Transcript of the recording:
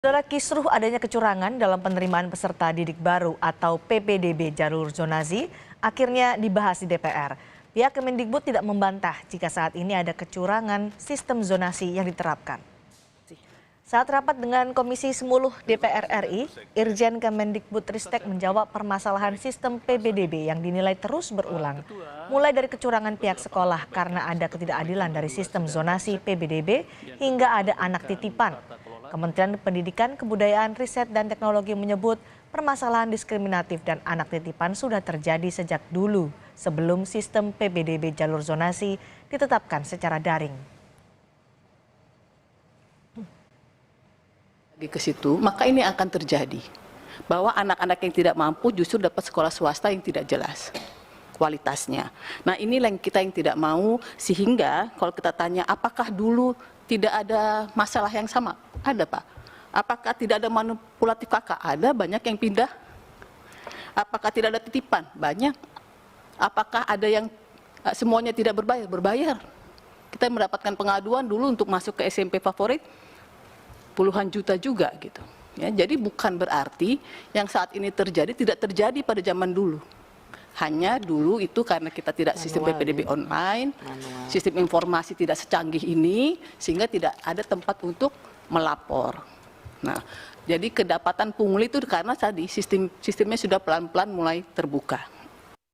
Saudara, kisruh adanya kecurangan dalam penerimaan peserta didik baru atau PPDB jalur zonasi akhirnya dibahas di DPR. Pihak Kemendikbud tidak membantah jika saat ini ada kecurangan sistem zonasi yang diterapkan. Saat rapat dengan Komisi 10 DPR RI, Irjen Kemendikbudristek menjawab permasalahan sistem PPDB yang dinilai terus berulang. Mulai dari kecurangan pihak sekolah karena ada ketidakadilan dari sistem zonasi PPDB hingga ada anak titipan. Kementerian Pendidikan, Kebudayaan, Riset, dan Teknologi menyebut permasalahan diskriminatif dan anak titipan sudah terjadi sejak dulu sebelum sistem PPDB jalur zonasi ditetapkan secara daring. Ke situ, maka ini akan terjadi bahwa anak-anak yang tidak mampu justru dapat sekolah swasta yang tidak jelas kualitasnya. Nah, inilah yang kita tidak mau, sehingga kalau kita tanya apakah dulu tidak ada masalah yang sama? Ada, Pak. Apakah tidak ada manipulatif kakak? Ada, banyak yang pindah. Apakah tidak ada titipan? Banyak. Apakah ada yang semuanya tidak berbayar? Berbayar. Kita mendapatkan pengaduan dulu untuk masuk ke SMP favorit puluhan juta juga gitu. Ya, jadi bukan berarti yang saat ini terjadi tidak terjadi pada zaman dulu. Hanya dulu itu karena kita tidak sistem PPDB online, sistem informasi tidak secanggih ini, sehingga tidak ada tempat untuk melapor. Nah, jadi kedapatan pungli itu karena tadi sistemnya sudah pelan-pelan mulai terbuka.